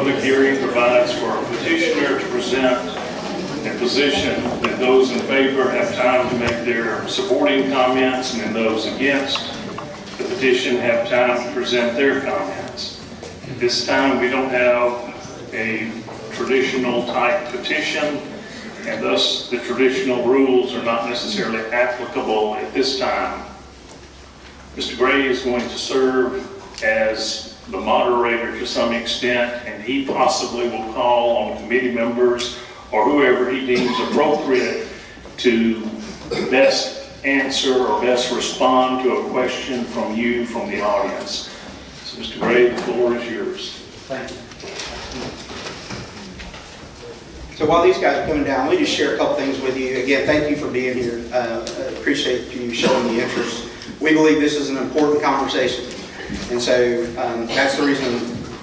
public hearing provides for a petitioner to present a position, that those in favor have time to make their supporting comments, and then those against the petition have time to present their comments. At this time, we don't have a traditional type petition, and thus the traditional rules are not necessarily applicable at this time. Mr. Gray is going to serve as the moderator to some extent, and he possibly will call on committee members or whoever he deems appropriate to best answer or best respond to a question from you, from the audience. So, Mr. Gray, the floor is yours. Thank you. So while these guys are coming down, let me just share a couple things with you. Again, thank you for being here. Appreciate you showing the interest. We believe this is an important conversation, and so that's the reason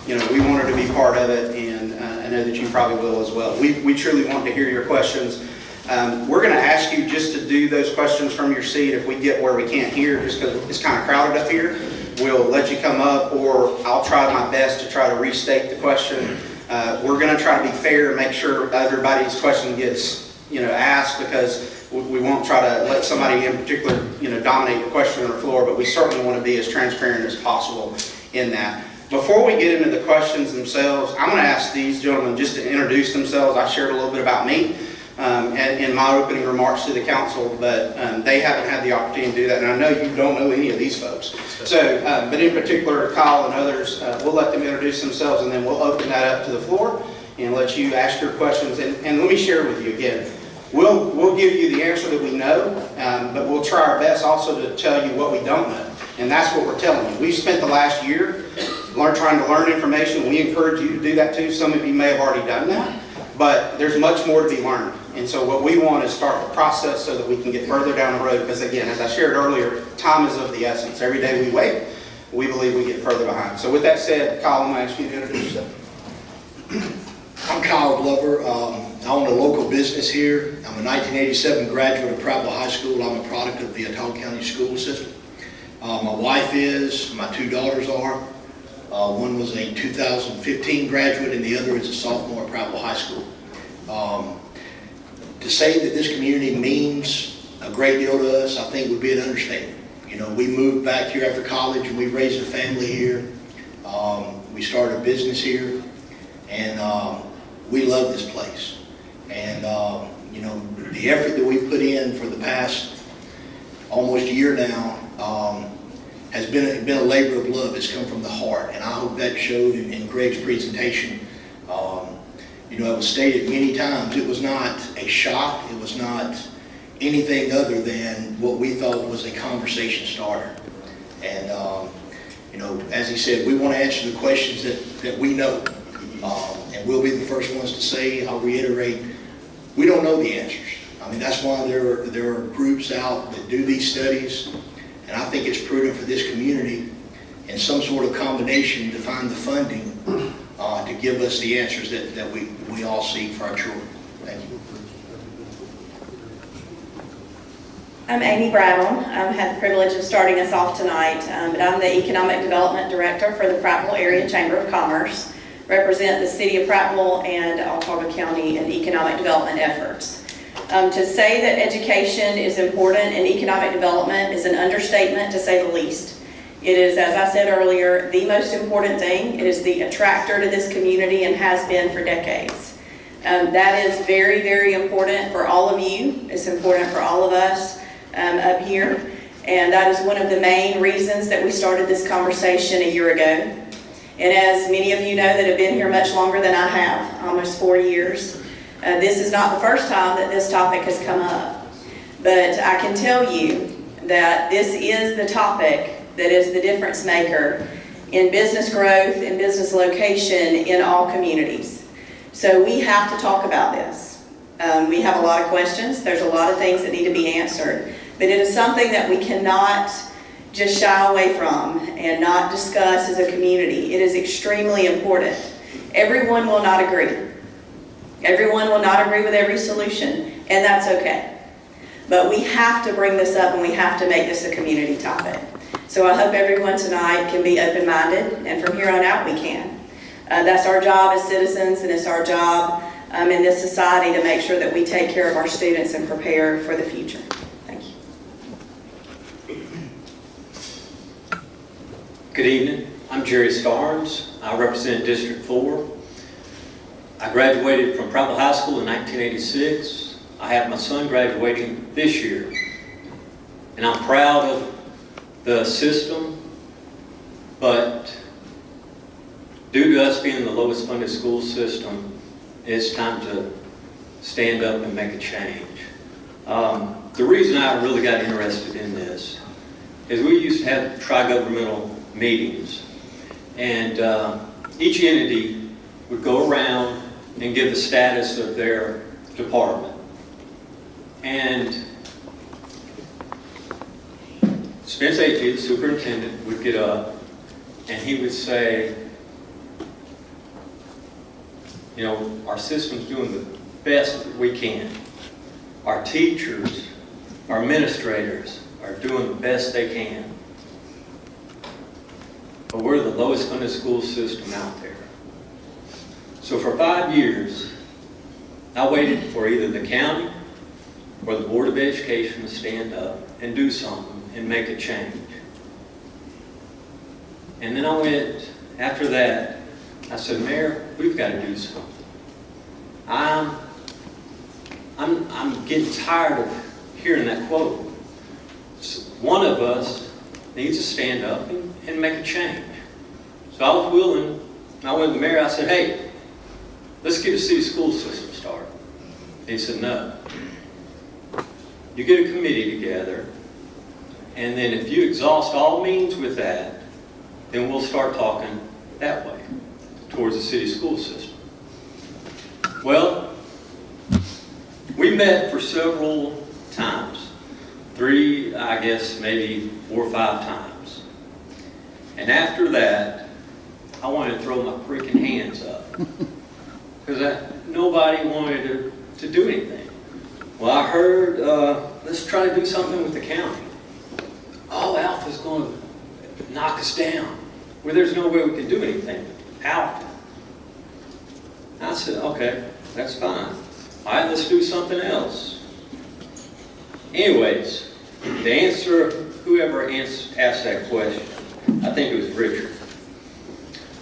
we wanted to be part of it, and I know that you probably will as well. We truly want to hear your questions. We're going to ask you just to do those questions from your seat. If we get where we can't hear, just because it's kind of crowded up here, we'll let you come up, or I'll try my best to try to restate the question. We're going to try to be fair and make sure everybody's question gets asked, because we won't try to let somebody in particular dominate the question on the floor, but we certainly want to be as transparent as possible in that. Before we get into the questions themselves, I'm going to ask these gentlemen just to introduce themselves. I shared a little bit about me in my opening remarks to the council, but they haven't had the opportunity to do that, and I know you don't know any of these folks. So, but in particular, Kyle and others, we'll let them introduce themselves, and then we'll open that up to the floor and let you ask your questions. And let me share with you again. We'll give you the answer that we know, but we'll try our best also to tell you what we don't know, and that's what we're telling you. We've spent the last year trying to learn information. We encourage you to do that too. Some of you may have already done that, but there's much more to be learned. And so what we want is start the process so that we can get further down the road, because again, as I shared earlier, time is of the essence. Every day we wait, we believe we get further behind. So with that said, Kyle, I'm going to ask you to introduce yourself. I'm Kyle Glover. I own a local business here. I'm a 1987 graduate of Prattville High School. I'm a product of the Autauga County school system. My wife is, my two daughters are. One was a 2015 graduate and the other is a sophomore at Prattville High School. To say that this community means a great deal to us, I think would be an understatement. We moved back here after college and we raised a family here. We started a business here, and we love this place. And the effort that we put in for the past almost a year now has been a labor of love. It's come from the heart, and I hope that showed in Greg's presentation. It was stated many times, it was not a shot, it was not anything other than what we thought was a conversation starter. And as he said, we want to answer the questions that we know, and we'll be the first ones to say, I'll reiterate, we don't know the answers. I mean, that's why there are groups out that do these studies, and I think it's prudent for this community in some sort of combination to find the funding to give us the answers that we all seek for our children. Thank you. I'm Amy Brattle. I've had the privilege of starting us off tonight, but I'm the Economic Development Director for the Prattville Area Chamber of Commerce, represent the City of Prattville and Autauga County in economic development efforts. To say that education is important and economic development is an understatement, to say the least. It is, as I said earlier, the most important thing. It is the attractor to this community and has been for decades. That is very, very important for all of you. It's important for all of us up here. And that is one of the main reasons that we started this conversation a year ago. And as many of you know that have been here much longer than I have, almost 4 years, this is not the first time that this topic has come up. But I can tell you that this is the topic that is the difference maker in business growth and business location in all communities. So we have to talk about this. We have a lot of questions. There's a lot of things that need to be answered. But it is something that we cannot just shy away from and not discuss as a community. It is extremely important. Everyone will not agree. Everyone will not agree with every solution, and that's okay. But we have to bring this up and we have to make this a community topic. So I hope everyone tonight can be open-minded, and from here on out we can. That's our job as citizens, and it's our job in this society to make sure that we take care of our students and prepare for the future. Thank you. Good evening. I'm Jerry Starnes. I represent District 4. I graduated from Prattville High School in 1986. I have my son graduating this year. And I'm proud of the system, but due to us being the lowest funded school system, it's time to stand up and make a change. The reason I really got interested in this is we used to have tri-governmental meetings, and each entity would go around and give the status of their department. And Spence A.T., the superintendent, would get up and he would say, you know, our system's doing the best that we can. Our teachers, our administrators are doing the best they can. But we're the lowest funded school system out there. So for 5 years, I waited for either the county or the Board of Education to stand up and do something and make a change. And then I went, after that, I said, Mayor, we've got to do something. I'm getting tired of hearing that quote. So one of us needs to stand up and make a change. So I was willing, and I went to the mayor, I said, hey, let's get a city school system started. He said, no. You get a committee together, and then if you exhaust all means with that, then we'll start talking that way towards the city school system. Well, we met for several times. 3, I guess, maybe 4 or 5 times. And after that, I wanted to throw my freaking hands up. Because nobody wanted to do anything. Well, I heard, let's try to do something with the county. Oh, Alpha's going to knock us down. Well, there's no way we can do anything. Alpha. I said, okay, that's fine. All right, let's do something else. Anyways, to answer whoever asked that question, I think it was Richard.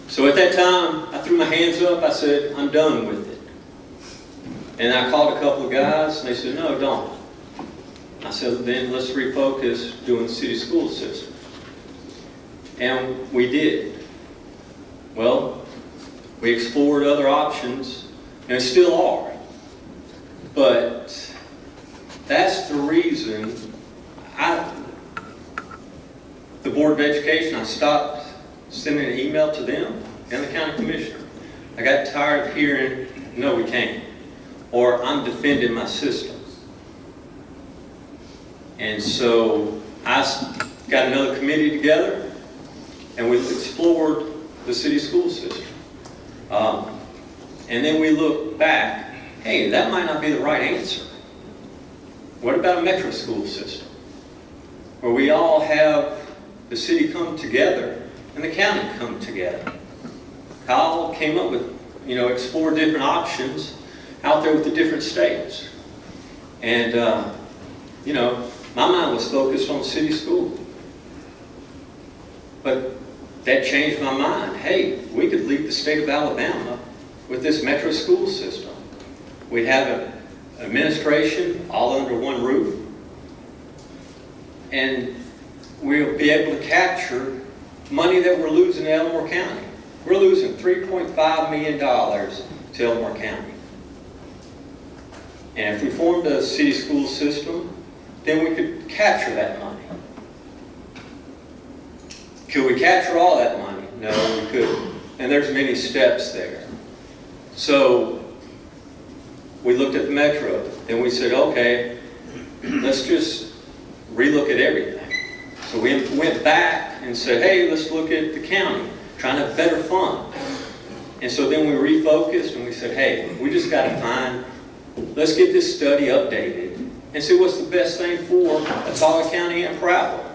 So at that time, I threw my hands up. I said, I'm done with it. And I called a couple of guys, and they said, no, don't. I said, then let's refocus doing the city school system. And we did. Well, we explored other options, and still are. But that's the reason the Board of Education, I stopped sending an email to them and the county commissioner. I got tired of hearing, no, we can't. Or I'm defending my system. And so I got another committee together, and we explored the city school system. And then we looked back, hey, that might not be the right answer. What about a metro school system? Where we all have the city come together and the county come together. Kyle came up with, explore different options out there with the different states. And, my mind was focused on city school. But that changed my mind. Hey, we could leave the state of Alabama with this metro school system. We'd have an administration all under one roof. And we'll be able to capture money that we're losing in Elmore County. We're losing $3.5 million to Elmore County. And if we formed a city school system, then we could capture that money. Could we capture all that money? No, we couldn't. And there's many steps there. So we looked at the metro, and we said, okay, let's just relook at everything. So we went back and said, hey, let's look at the county, trying to better fund. And so then we refocused and we said, hey, we just got to find, let's get this study updated and see what's the best thing for Autauga County and Prattville.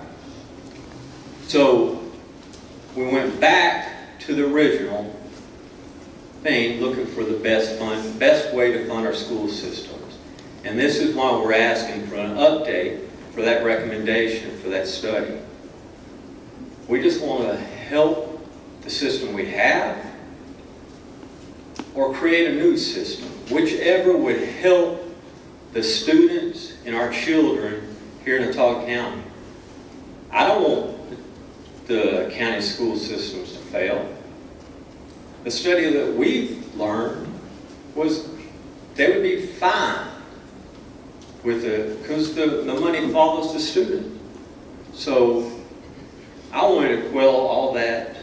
So we went back to the original thing looking for the best way to fund our school systems. And this is why we're asking for an update for that recommendation, for that study. We just want to help the system we have or create a new system, whichever would help the students and our children here in Autauga County. I don't want the county school systems to fail. The study that we've learned was they would be fine with it because the money follows the student. So I wanted to quell all that.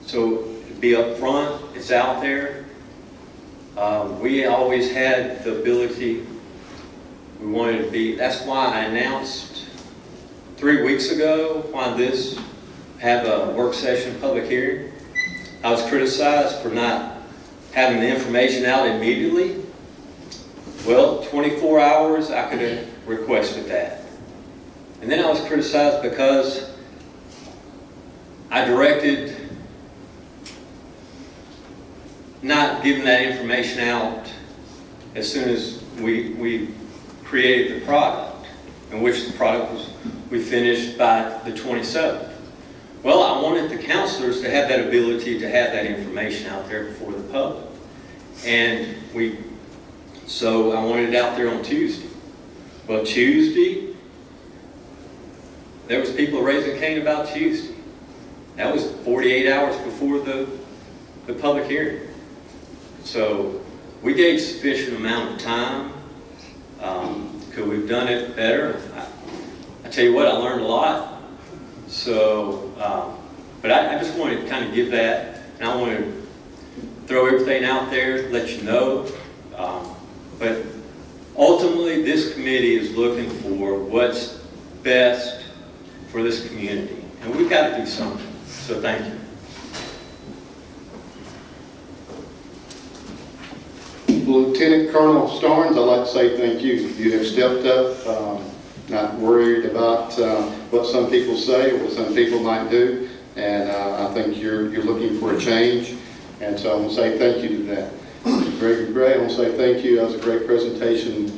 So be up front, it's out there. We always had the ability, we wanted to be, that's why I announced 3 weeks ago why this have a work session, public hearing. I was criticized for not having the information out immediately. Well, 24 hours, I could have requested that. And then I was criticized because I directed not giving that information out as soon as we created the product, in which the product was, we finished by the 27th. Well, I wanted the counselors to have that ability to have that information out there before the public. And so I wanted it out there on Tuesday. Well, Tuesday, there was people raising Cain about Tuesday. That was 48 hours before the public hearing. So we gave sufficient amount of time. Could we've done it better? I tell you what, I learned a lot. So, but I just wanted to kind of give that, and I want to throw everything out there, let you know. But ultimately, this committee is looking for what's best for this community, and we've got to do something. So thank you. Lieutenant Colonel Starnes, I'd like to say thank you. You have stepped up, not worried about what some people say or what some people might do, and I think you're looking for a change, and so I want to say thank you to that. Great, I want to say thank you. That was a great presentation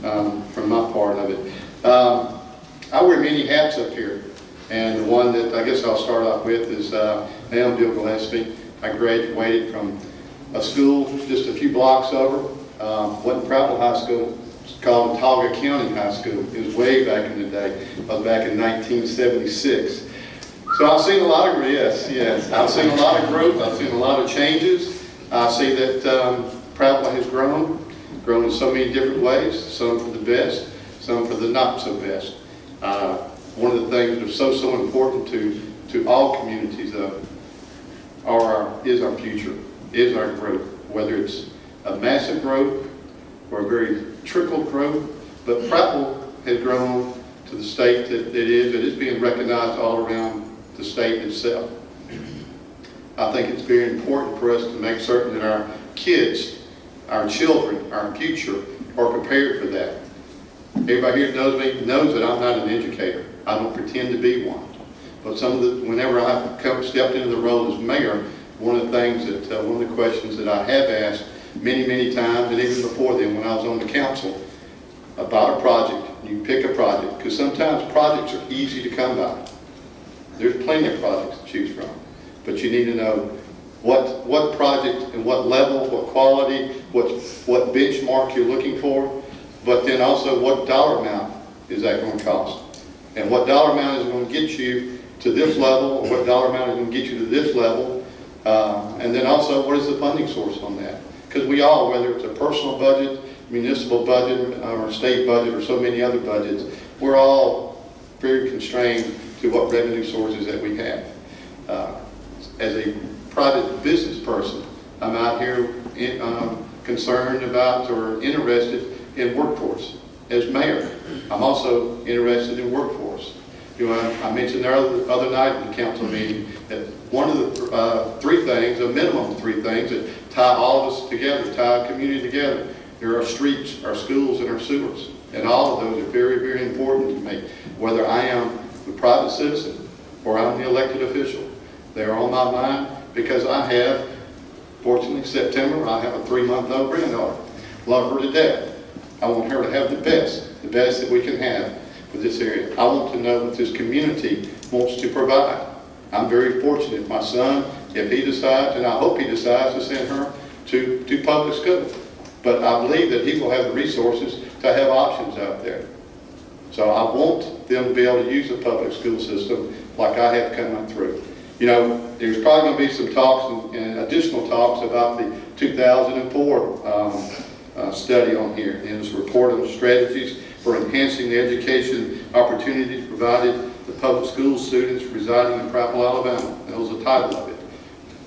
from my part of it. I wear many hats up here, and the one that I guess I'll start off with is I am Bill Gillespie. I graduated from a school just a few blocks over. Wasn't Prattville High School. It's called Autauga County High School. It was way back in the day. I was back in 1976. So I've seen a lot of, yes. I've seen a lot of growth. I've seen a lot of changes. I see that Prattville has grown in so many different ways, some for the best, some for the not so best. One of the things that's so important to all communities is our future, is our growth, whether it's a massive growth or a very trickled growth, but Prattville has grown to the state that it is. It is being recognized all around the state itself. I think it's very important for us to make certain that our kids, our children, our future are prepared for that. Everybody here knows me, knows that I'm not an educator. I don't pretend to be one. But whenever I stepped into the role as mayor, one of the questions that I have asked many times, and even before then when I was on the council, about a project. You pick a project, because sometimes projects are easy to come by. There's plenty of projects to choose from, but you need to know what project and what level, what quality, what benchmark you're looking for, but then also what dollar amount is that going to cost, and what dollar amount is going to get you to this level, or what dollar amount is going to get you to this level, and then also what is the funding source on that. Because we all, whether it's a personal budget, municipal budget, or state budget, or so many other budgets, we're all very constrained to what revenue sources that we have. As a private business person, I'm out here concerned about or interested in workforce. As mayor, I'm also interested in workforce. I mentioned the other night in the council meeting that one of the three things, a minimum of three things that tie all of us together, tie our community together. There are our streets, our schools, and our sewers. And all of those are very important to me. Whether I am the private citizen or I'm the elected official, they are on my mind because I have Fortunately, September, I have a 3-month-old granddaughter. Love her to death. I want her to have the best that we can have for this area. I want to know what this community wants to provide. I'm very fortunate. My son, if he decides, and I hope he decides to send her to public school, but I believe that he will have the resources to have options out there. So I want them to be able to use the public school system like I have come through. You know, there's probably going to be some talks and additional talks about the 2004 study on here. And it's a report on strategies for enhancing the education opportunities provided to public school students residing in Prattville, Alabama. That was the title of it.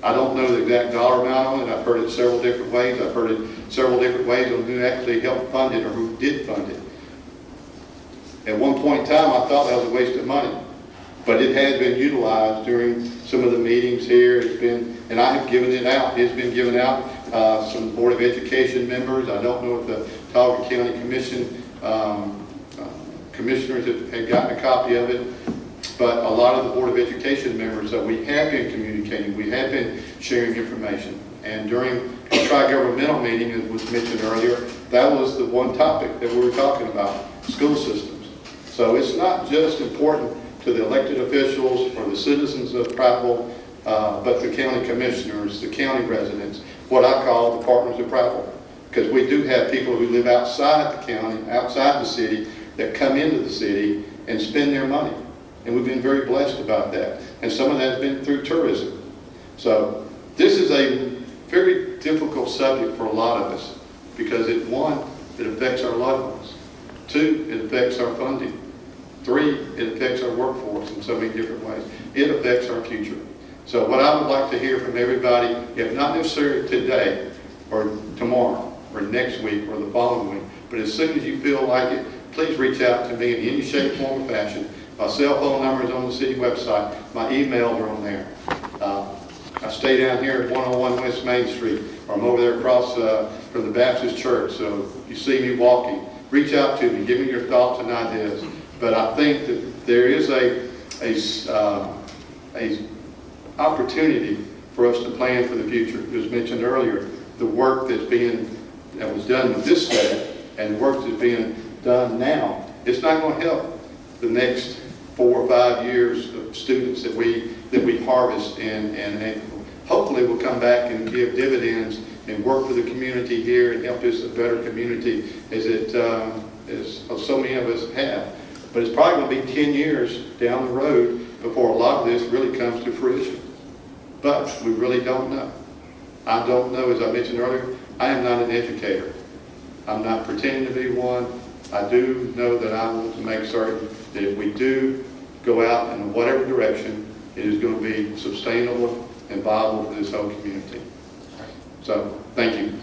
I don't know the exact dollar amount on it. I've heard it several different ways. I've heard it several different ways on who actually helped fund it or who did fund it. At one point in time, I thought that was a waste of money, but it has been utilized during some of the meetings here. It's been, and I have given it out. It's been given out. Some Board of Education members. I don't know if the Autauga County Commission commissioners have gotten a copy of it, but a lot of the Board of Education members that we have been communicating, we have been sharing information. And during the tri-governmental meeting, as was mentioned earlier, that was the one topic that we were talking about, school systems. So it's not just important to the elected officials or the citizens of Prattville, but the county commissioners, the county residents, what I call the partners of Prattville. Because we do have people who live outside the county, outside the city, that come into the city and spend their money. And we've been very blessed about that. And some of that has been through tourism. So this is a very difficult subject for a lot of us because one, it affects our loved ones. 2, it affects our funding. 3, it affects our workforce in so many different ways. It affects our future. So what I would like to hear from everybody, if not necessarily today or tomorrow or next week or the following week, but as soon as you feel like it, please reach out to me in any shape, form, or fashion. My cell phone number is on the city website. My emails are on there. I stay down here at 101 West Main Street, or I'm over there across from the Baptist Church. So if you see me walking, reach out to me. Give me your thoughts and ideas. But I think that there is a opportunity for us to plan for the future. As mentioned earlier, the work that was done with this study and the work that's being done now, it's not going to help the next 4 or 5 years of students that we harvest and hopefully will come back and give dividends and work for the community here and help us a better community as so many of us have. But it's probably going to be 10 years down the road before a lot of this really comes to fruition. But we really don't know. I don't know, as I mentioned earlier, I am not an educator. I'm not pretending to be one. I do know that I want to make certain that if we do go out in whatever direction, it is going to be sustainable and viable for this whole community. So, thank you.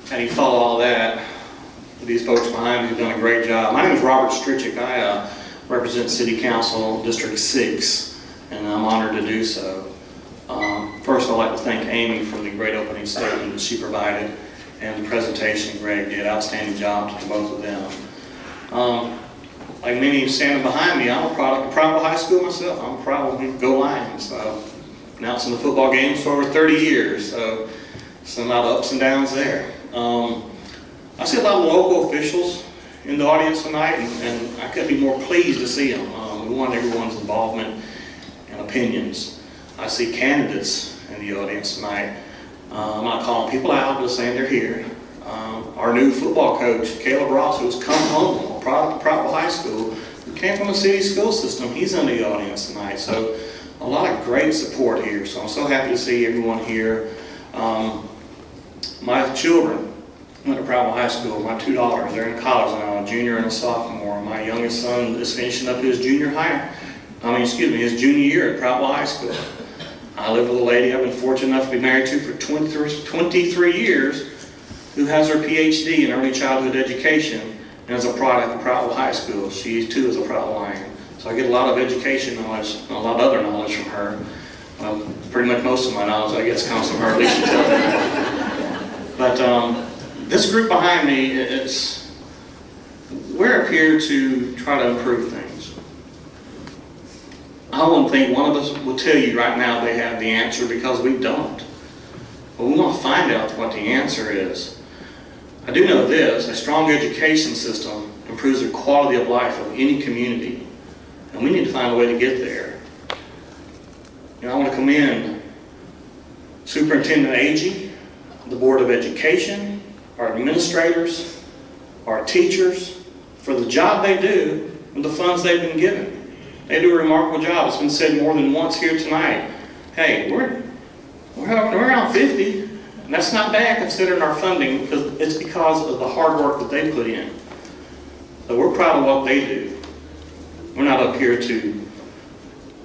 How do you follow all that? These folks behind me have done a great job. My name is Robert Strichick. I represent City Council District 6, and I'm honored to do so. First, I'd like to thank Amy for the great opening statement that she provided and the presentation Greg did. Outstanding job to both of them. Like many standing behind me, I'm a product of Prattville High School myself. I'm proud of Go Lions. Announcing the football games for over 30 years, so a lot of ups and downs there. I see a lot of local officials in the audience tonight, and I couldn't be more pleased to see them. We want everyone's involvement and opinions. I see candidates in the audience tonight. I'm not calling people out, just saying they're here. Our new football coach, Caleb Ross, who's come home, a product of Prattville High School, who came from the city school system, he's in the audience tonight. So a lot of great support here. So I'm so happy to see everyone here. My children went to Prattville High School. My 2 daughters, they're in college now, a junior and a sophomore. My youngest son is finishing up his his junior year at Prattville High School. I live with a lady I've been fortunate enough to be married to for 23 years who has her PhD in early childhood education and is a product of Prattville High School. She too is a Prattville Lion. So I get a lot of education knowledge, and a lot of other knowledge from her. Pretty much most of my knowledge, I guess, comes from her, at least she tells me. But this group behind me, we're up here to try to improve things. I don't think one of us will tell you right now they have the answer, because we don't. But we want to find out what the answer is. I do know this: a strong education system improves the quality of life of any community, and we need to find a way to get there. I want to commend Superintendent Agee, the Board of Education, our administrators, our teachers, for the job they do with the funds they've been given. They do a remarkable job. It's been said more than once here tonight. Hey, we're around 50, and that's not bad considering our funding, because it's because of the hard work that they put in. So we're proud of what they do. We're not up here to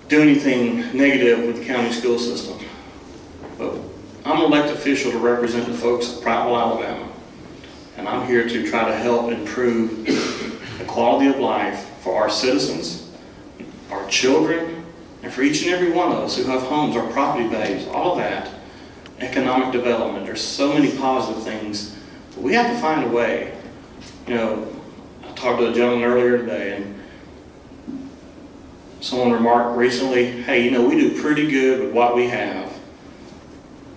do anything negative with the county school system. But I'm an elected official to represent the folks of Prattville, Alabama. And I'm here to try to help improve the quality of life for our citizens, our children, and for each and every one of us who have homes, our property values, all of that. Economic development, there's so many positive things, but we have to find a way. I talked to a gentleman earlier today, and someone remarked recently, hey, we do pretty good with what we have.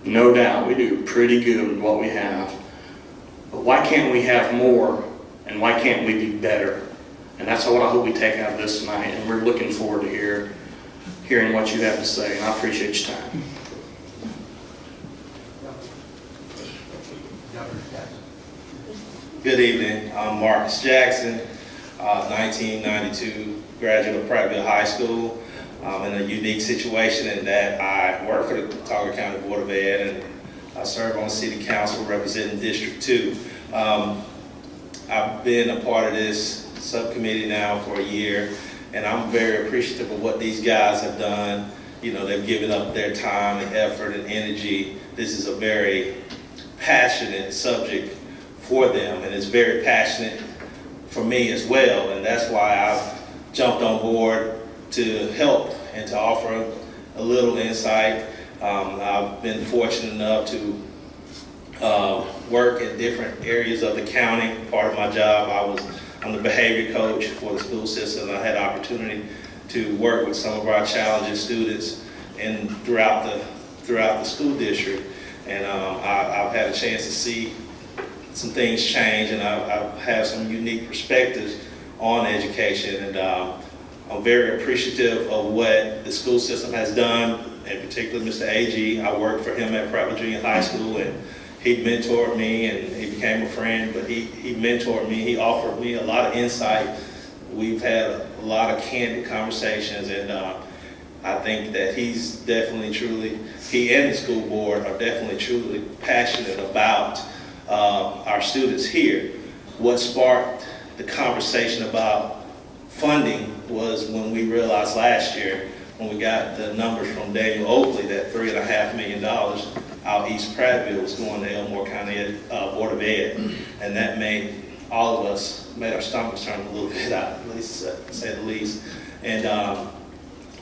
No doubt, we do pretty good with what we have. But why can't we have more, and why can't we be better? And that's what I hope we take out of this tonight, and we're looking forward to hearing what you have to say, and I appreciate your time. Good evening. I'm Marcus Jackson, 1992 graduate of Prattville High School. I'm in a unique situation in that I work for the Autauga County Board of Ed, and I serve on City Council representing District 2. I've been a part of this subcommittee now for a year, and I'm very appreciative of what these guys have done. They've given up their time and effort and energy. This is a very passionate subject for them, and it's very passionate for me as well, and that's why I've jumped on board to help and to offer a little insight. I've been fortunate enough to work in different areas of the county. Part of my job, I'm the behavior coach for the school system. I had the opportunity to work with some of our challenging students throughout the school district, and I've had a chance to see some things change, and I've had some unique perspectives on education, and I'm very appreciative of what the school system has done, in particular Mr. Agee. I worked for him at Prattville Junior High School, and he mentored me, and he became a friend, but he mentored me. He offered me a lot of insight. We've had a lot of candid conversations, and I think that he's definitely he and the school board are definitely truly passionate about our students here. What sparked the conversation about funding was when we realized last year, when we got the numbers from Daniel Oakley, that $3.5 million out East Prattville was going to Elmore County Board of Ed, and that made all of us, made our stomachs turn a little bit out, at least to say the least. And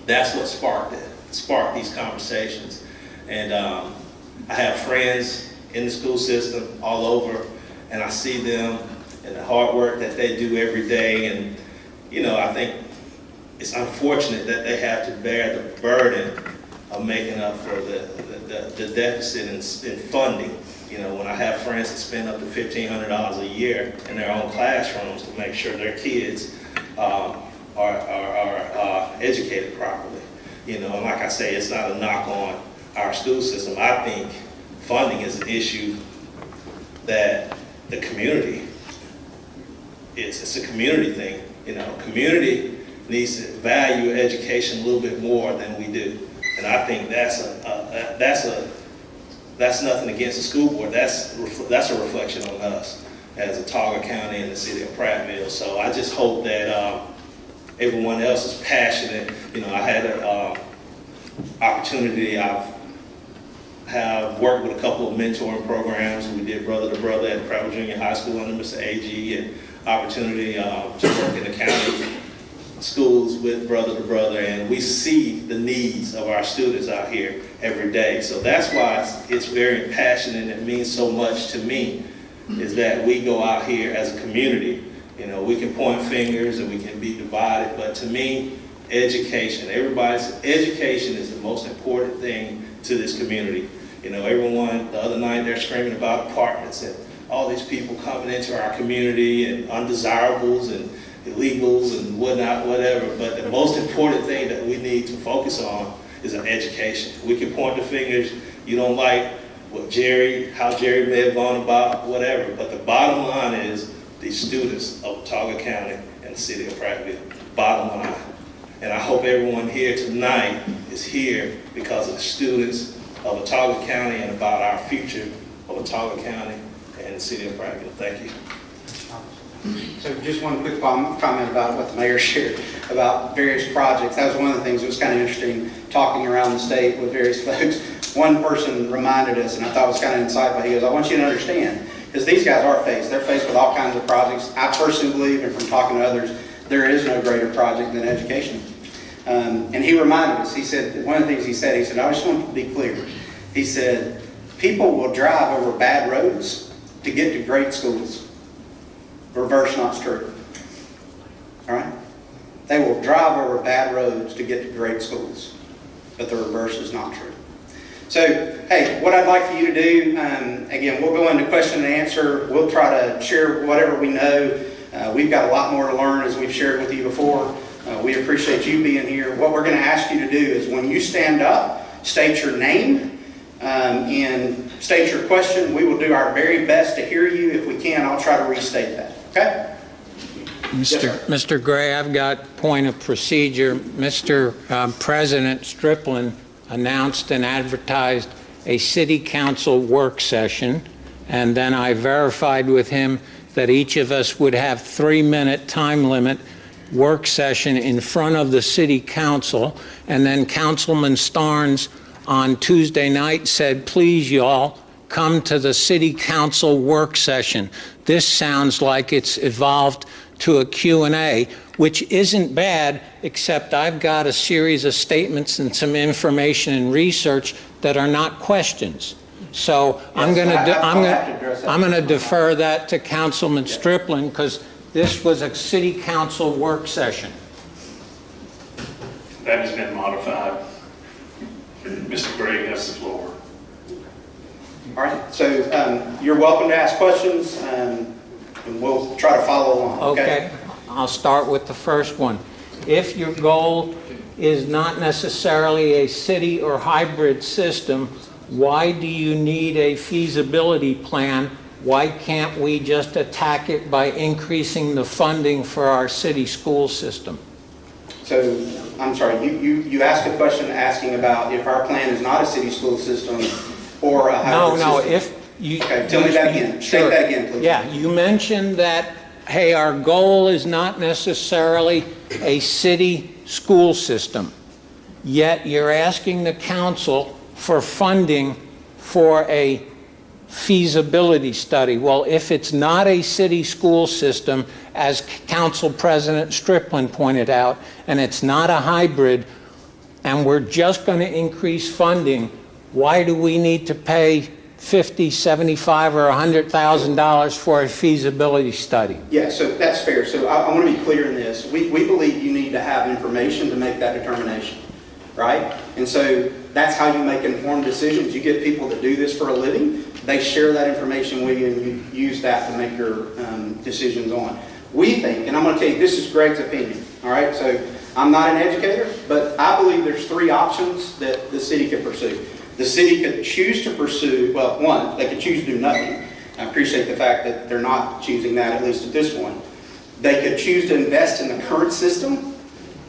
that's what sparked these conversations. And I have friends in the school system all over, and I see them and the hard work that they do every day. And I think it's unfortunate that they have to bear the burden of making up for the deficit in funding. When I have friends that spend up to $1,500 a year in their own classrooms to make sure their kids are educated properly. And like I say, it's not a knock on our school system. I think funding is an issue that the community, it's a community thing. Community needs to value education a little bit more than we do. And I think that's nothing against the school board. That's a reflection on us as Autauga County and the city of Prattville. So I just hope that everyone else is passionate. I had an opportunity. Have worked with a couple of mentoring programs. We did Brother to Brother at Prattville Junior High School under Mr. Agee, and opportunity to work in the county schools with Brother to Brother, and we see the needs of our students out here every day. So that's why it's very passionate, and it means so much to me, is that we go out here as a community. We can point fingers and we can be divided, but to me, education. Education is the most important thing to this community. You know, everyone, the other night they're screaming about apartments and all these people coming into our community and undesirables and illegals and whatnot, whatever. But the most important thing that we need to focus on is an education. We can point the fingers, you don't like what how Jerry may have gone about, whatever. But the bottom line is the students of Autauga County and the city of Prattville. Bottom line. And I hope everyone here tonight is here because of the students of Autauga County and about our future of Autauga County and the city of Prattville. Thank you. So just one quick comment about what the mayor shared about various projects. That was one of the things that was kind of interesting, talking around the state with various folks. One person reminded us, and I thought it was kind of insightful, he goes, I want you to understand, because these guys are faced. They're faced with all kinds of projects. I personally believe, and from talking to others, there is no greater project than education. And he reminded us, he said, one of the things he said, I just want to be clear. He said, people will drive over bad roads to get to great schools. Reverse not true. All right? They will drive over bad roads to get to great schools. But the reverse is not true. So, hey, what I'd like for you to do, again, we'll go into question and answer. We'll try to share whatever we know. We've got a lot more to learn, as we've shared with you before. We appreciate you being here. What we're going to ask you to do is when you stand up, state your name and state your question. We will do our very best to hear you. If we can, I'll try to restate that. Okay? Mr. Gray, I've got point of procedure. Mr. President Striplin announced and advertised a city council work session, and then I verified with him that each of us would have 3-minute time limit work session in front of the city council. And then Councilman Starnes on Tuesday night said, please y'all come to the city council work session. This sounds like it's evolved to a Q&A, which isn't bad, except I've got a series of statements and some information and research that are not questions. So I'm going to defer that to Councilman Striplin, because this was a city council work session. That has been modified. Mr. Gray has the floor. All right. So you're welcome to ask questions, and we'll try to follow along. Okay. I'll start with the first one. If your goal is not necessarily a city or hybrid system, why do you need a feasibility plan? Why can't we just attack it by increasing the funding for our city school system? So, I'm sorry, you asked a question asking about if our plan is not a city school system or a hybrid system. No, if you... Okay, tell me that again. Sure. State that again, please. Yeah, you mentioned that, hey, our goal is not necessarily a city school system, yet you're asking the council for funding for a feasibility study. Well, if it's not a city school system, as Council President Striplin pointed out, and it's not a hybrid, and we're just going to increase funding, why do we need to pay $50,000, $75,000, or $100,000 for a feasibility study? Yeah, so that's fair. So I want to be clear in this. We believe you need to have information to make that determination, right? And so that's how you make informed decisions. You get people that do this for a living. They share that information with you, and you use that to make your decisions on. We think, and I'm going to tell you, this is Greg's opinion, all right? So I'm not an educator, but I believe there's 3 options that the city could pursue. The city could choose to pursue, well, one, they could choose to do nothing. I appreciate the fact that they're not choosing that, at least at this point. They could choose to invest in the current system.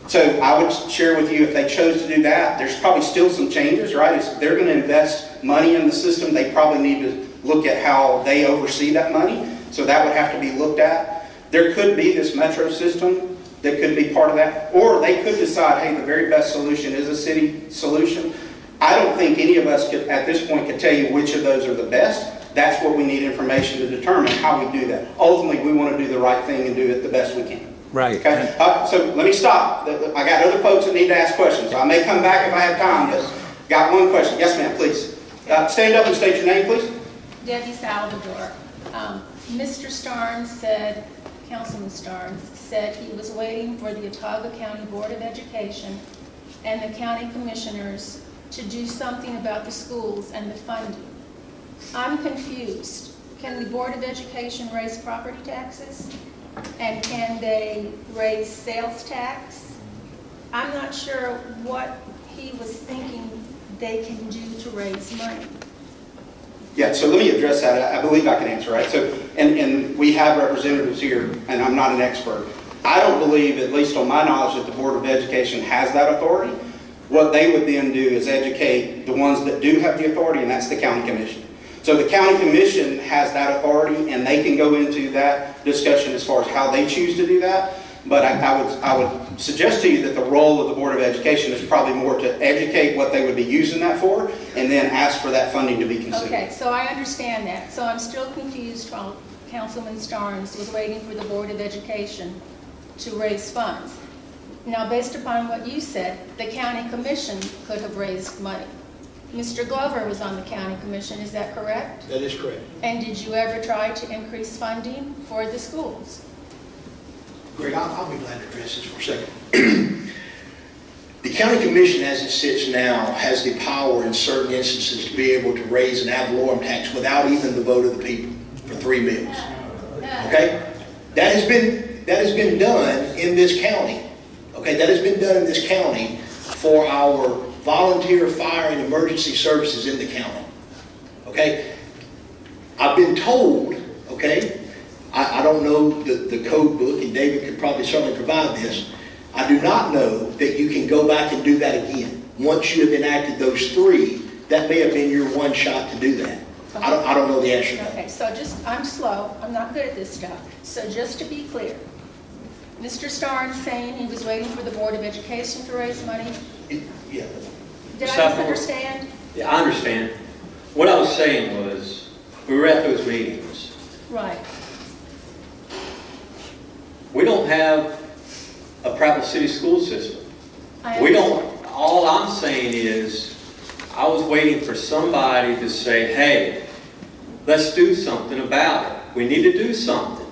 So I would share with you, if they chose to do that, there's probably still some changes, right? If they're going to invest money in the system, they probably need to look at how they oversee that money. So that would have to be looked at. There could be this metro system that could be part of that. Or they could decide, hey, the very best solution is a city solution. I don't think any of us could, at this point, could tell you which of those are the best. That's what we need information to determine how we do that. Ultimately, we want to do the right thing and do it the best we can. Right. Okay. So let me stop. I got other folks that need to ask questions. I may come back if I have time, but got one question. Yes, ma'am, please. Stand up and state your name, please. Debbie Salvador. Mr. Starnes said, Councilman Starnes said he was waiting for the Autauga County Board of Education and the county commissioners to do something about the schools and the funding. I'm confused. Can the Board of Education raise property taxes? And can they raise sales tax? I'm not sure what he was thinking they can do to raise money. Yeah, so let me address that. I believe I can answer, right? So, and we have representatives here, and I'm not an expert. I don't believe, at least on my knowledge, that the Board of Education has that authority. What they would then do is educate the ones that do have the authority, and that's the county commission. So the county commission has that authority, and they can go into that discussion as far as how they choose to do that. But I would suggest to you that the role of the Board of Education is probably more to educate what they would be using that for, and then ask for that funding to be considered. Okay, so I understand that. So I'm still confused while Councilman Starnes was waiting for the Board of Education to raise funds. Now, based upon what you said, the county commission could have raised money. Mr. Glover was on the county commission, is that correct? That is correct. And did you ever try to increase funding for the schools? Greg, I'll be glad to address this for a second. The county commission, as it sits now, has the power in certain instances to be able to raise an ad valorem tax without even the vote of the people for 3 meals. Okay? That has been done in this county. Okay, that has been done in this county for our volunteer fire and emergency services in the county. Okay? I've been told, okay, I don't know the code book, and David could probably certainly provide this. I do not know that you can go back and do that again. Once you have enacted those 3, that may have been your one shot to do that. Okay. I don't know the answer to that. Okay, so I'm slow. I'm not good at this stuff. So just to be clear, Mr. Starnes saying he was waiting for the Board of Education to raise money? Yeah. Did I misunderstand? Yeah, I understand. What I was saying was, we were at those meetings. Right. We don't have a Prattville City school system. We don't, all I'm saying is, I was waiting for somebody to say, hey, let's do something about it. We need to do something.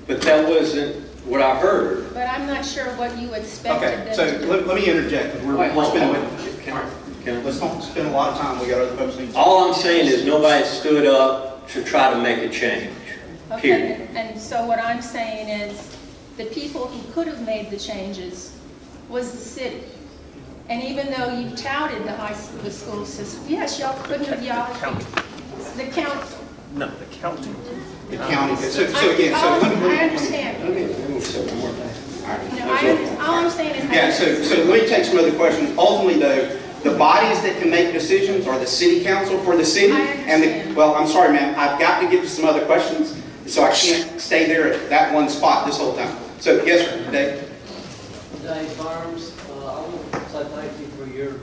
But that wasn't what I heard. But I'm not sure what you expected. Okay, so let me interject, because we're spending, let's not spend a lot of time, we got other folks need to. All I'm saying is nobody stood up to try to make a change, period. Okay, and so what I'm saying is, the people who could have made the changes was the city. And even though you touted the school system, yes, y'all couldn't have, the council. No, the county. The county, so again, I understand. All I'm saying is. Yeah, so let me take some other questions. Ultimately, though, the bodies that can make decisions are the city council for the city. And well, I'm sorry, ma'am, I've got to get to some other questions, so I can't stay there at that one spot this whole time. So, yes, sir, Dave. Dave Farms, I want to say thank you for your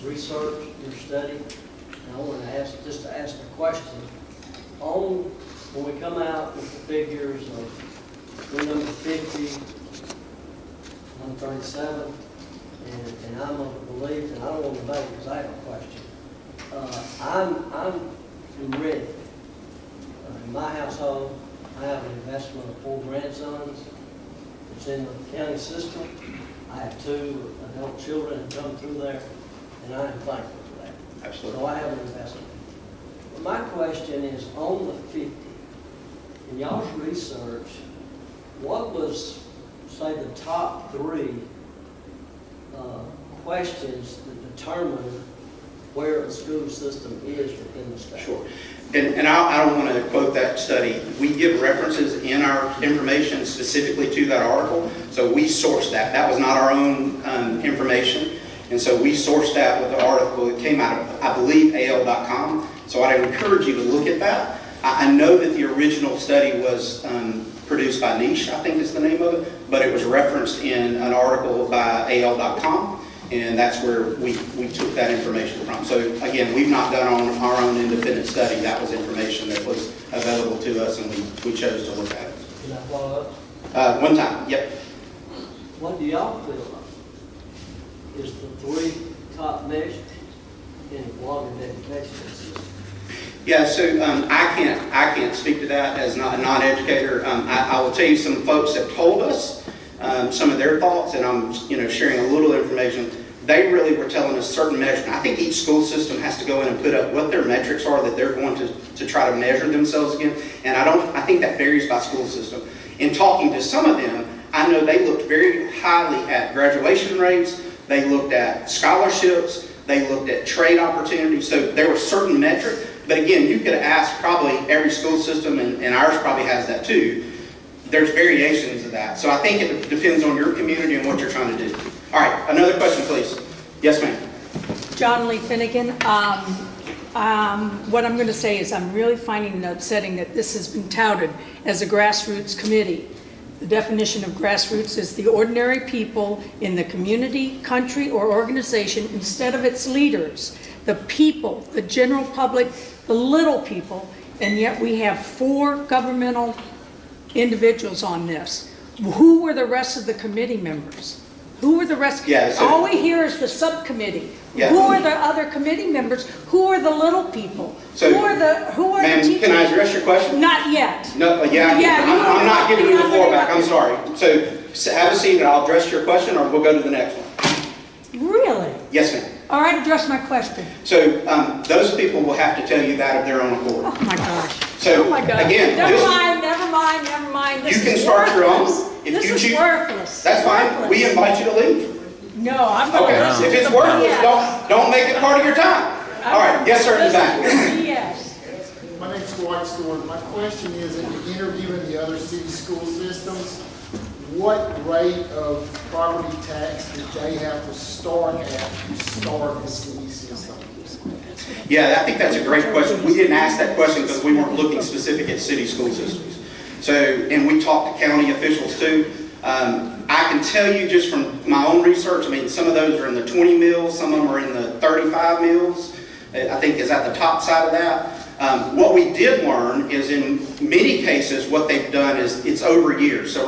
research, your study. And I want to ask a question. When we come out with the figures of number 50, 137, and I'm of the belief, and I don't want to debate because I have a question. I'm ready. In my household, I have an investment of 4 grandsons. It's in the county system. I have 2 adult children that come through there, and I am thankful for that. Absolutely. So I have an investment. But my question is, on the 50, in y'all's research, what was, say, the top 3 questions that determine where a school system is within the state? Sure. And I don't want to quote that study. We give references in our information specifically to that article, so we sourced that. That was not our own information, and so we sourced that with the article. It came out of, I believe, AL.com, so I'd encourage you to look at that. I know that the original study was produced by Niche, I think is the name of it, but it was referenced in an article by AL.com. And that's where we took that information from. So again, we've not done our own independent study. That was information that was available to us, and we chose to look at it. Can I follow up? One time, yep. What do y'all feel is the 3 top measures in water education system? Yeah, so I can't speak to that as not a non-educator. I will tell you some folks have told us some of their thoughts, and I'm sharing a little information. They really were telling us certain measures. I think each school system has to go in and put up what their metrics are that they're going to try to measure themselves against. And I think that varies by school system. In talking to some of them, I know they looked very highly at graduation rates. They looked at scholarships. They looked at trade opportunities. So there were certain metrics. But again, you could ask probably every school system, and ours probably has that too. There's variations of that. So I think it depends on your community and what you're trying to do. All right, another question, please. Yes, ma'am. John Lee Finnegan. What I'm going to say is I'm really finding it upsetting that this has been touted as a grassroots committee. The definition of grassroots is the ordinary people in the community, country, or organization instead of its leaders, the people, the general public, the little people, and yet we have 4 governmental individuals on this. Who were the rest of the committee members? Who are the rest? Yeah, so, all we hear is the subcommittee. Yeah. Who are the other committee members? Who are the little people? So, who are the teachers? Can I address your question? Not yet. No, I'm not giving you the floor back. I'm sorry. So have a seat and I'll address your question, or we'll go to the next one. Really? Yes, ma'am. All right, address my question. So those people will have to tell you that of their own accord. Oh my gosh. So oh my gosh. Again, never mind. You can start your own. This is worthless. That's fine. We invite you to leave. No, I'm going to listen. If it's worthless, don't make it part of your time. All right. Yes, sir. In the back. Yes. My name's Dwight Stewart. My question is, in interviewing the other city school systems, what rate of property tax did they have to start at to start the city system? Yeah, I think that's a great question. We didn't ask that question because we weren't looking specific at city school systems. So, and we talked to county officials too. I can tell you just from my own research, I mean, some of those are in the 20 mils, some of them are in the 35 mils, I think is at the top side of that. What we did learn is in many cases what they've done is it's over years. So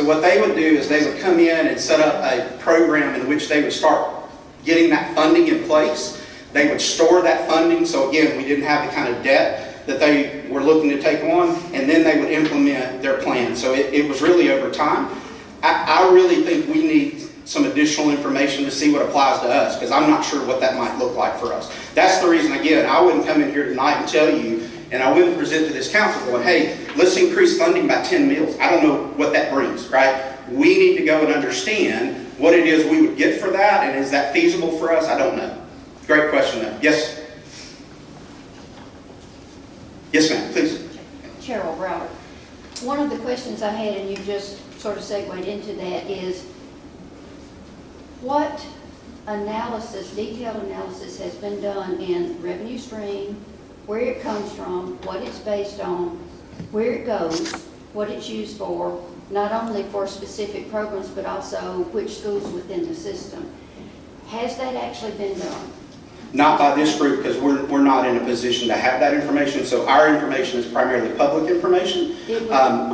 what they would do is they would come in and set up a program in which they would start getting that funding in place. They would store that funding, so again, we didn't have the kind of debt that they were looking to take on, and then they would implement their plan. So it was really over time. I really think we need some additional information to see what applies to us, because I'm not sure what that might look like for us. That's the reason, again, I wouldn't come in here tonight and tell you, and I wouldn't present to this council going, hey, let's increase funding by 10 mils. I don't know what that brings, right? We need to go and understand what it is we would get for that, and is that feasible for us? I don't know. Great question, though. Yes? Yes, ma'am, please. Cheryl Browder. One of the questions I had, and you just sort of segued into that, is what analysis, detailed analysis has been done in revenue stream, where it comes from, what it's based on, where it goes, what it's used for, not only for specific programs, but also which schools within the system. Has that actually been done? Not by this group, because we're not in a position to have that information. So our information is primarily public information.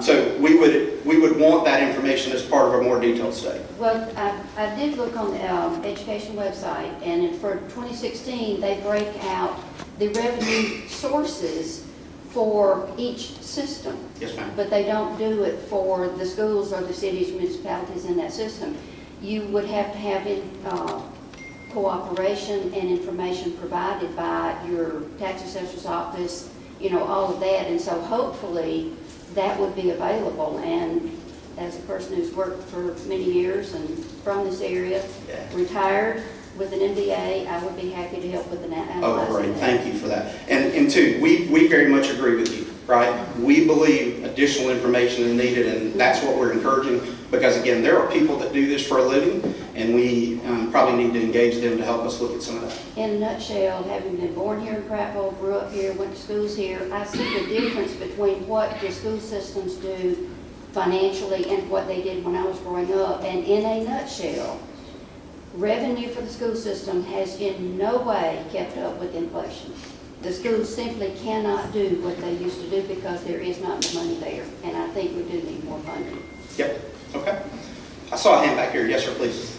So we would want that information as part of a more detailed study. Well, I did look on the education website, and for 2016, they break out the revenue sources for each system. Yes, ma'am. But they don't do it for the schools or the cities or municipalities in that system. You would have to have cooperation and information provided by your tax assessor's office, all of that. And so hopefully that would be available. And as a person who's worked for many years and from this area, retired with an MBA, I would be happy to help with an analysis. Oh, great. Thank you for that. And two, we very much agree with you, right? We believe additional information is needed, and that's what we're encouraging, because again, there are people that do this for a living, and we probably need to engage them to help us look at some of that. In a nutshell, having been born here in Prattville, grew up here, went to schools here, I see the difference between what the school systems do financially and what they did when I was growing up. And in a nutshell, revenue for the school system has in no way kept up with inflation. The schools simply cannot do what they used to do because there is not the money there. And I think we do need more funding. Yep. Okay. I saw a hand back here. Yes, sir, please.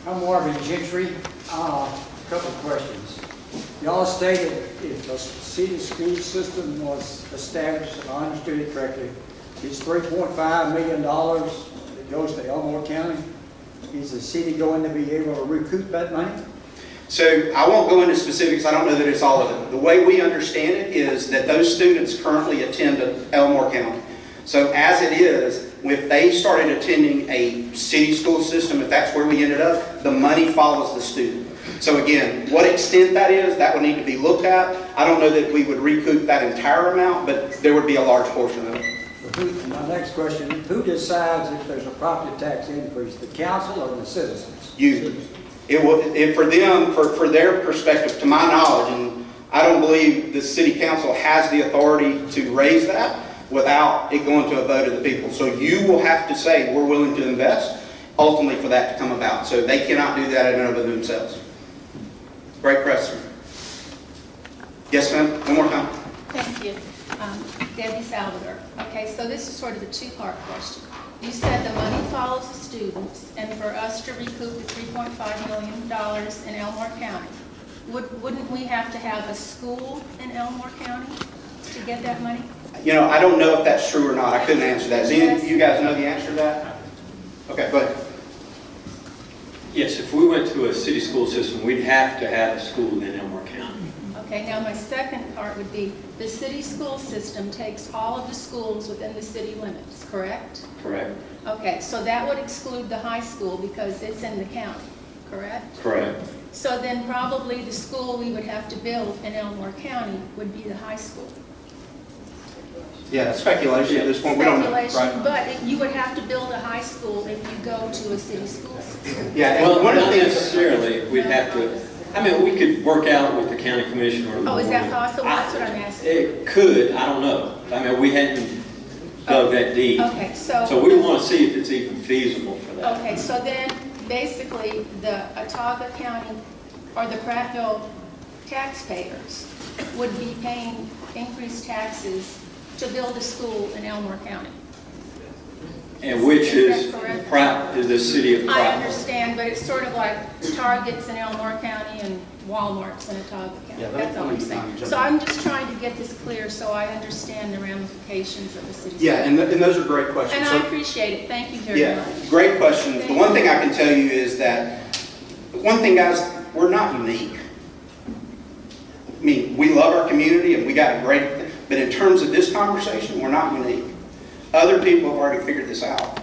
I'm Marvin Gentry. A couple of questions. Y'all stated if the city school system was established, if I understood it correctly, it's $3.5 million that goes to Elmore County. Is the city going to be able to recoup that money? So I won't go into specifics. I don't know that it's all of it. The way we understand it is that those students currently attend Elmore County. So as it is, if they started attending a city school system, if that's where we ended up, the money follows the student. So again, what extent that is, that would need to be looked at. I don't know that we would recoup that entire amount, but there would be a large portion of it. My next question, who decides if there's a property tax increase, the council or the citizens? You. For them, for their perspective, to my knowledge, and I don't believe the city council has the authority to raise that without it going to a vote of the people. So you will have to say, we're willing to invest, ultimately for that to come about. So they cannot do that in and of themselves. Great question. Yes, ma'am? One more time. Thank you. Debbie Salvador. Okay, so this is sort of a two-part question. You said the money follows the students, and for us to recoup the $3.5 million in Elmore County, wouldn't we have to have a school in Elmore County to get that money? You know, I don't know if that's true or not. I couldn't answer that. Does any of you guys know the answer to that? Okay, go ahead. Yes, if we went to a city school system, we'd have to have a school in Elmore County. Okay, now my second part would be the city school system takes all of the schools within the city limits, correct? Correct. Okay, so that would exclude the high school because it's in the county, correct? Correct. So then probably the school we would have to build in Elmore County would be the high school. Yeah, that's speculation at this point. We don't know. Speculation, Right. but you would have to build a high school if you go to a city school system. Yeah, and Well, one of not the things. necessarily. We'd have to, I mean, we could work out with the county commissioner. Oh, is that possible? That's what I'm asking. It could, I don't know. I mean, we hadn't dug that deep. Okay, so. So we want to see if it's even feasible for that. Okay, so then basically the Autauga County or the Prattville taxpayers would be paying increased taxes to build a school in Elmore County. And which Is is that correct? the city of I Prattville. understand, but it's sort of like Targets in Elmore County and Walmarts in Autauga County. Yeah, That's all I'm saying. jump So in. I'm just trying to get this clear so I understand the ramifications of the city. Yeah, and those are great questions. And So- I appreciate it. Thank you very Yeah, much. great questions. The one thing I can tell you is that, one thing, guys, we're not unique. I mean, we love our community and we got a great, but in terms of this conversation, we're not unique. Other people have already figured this out.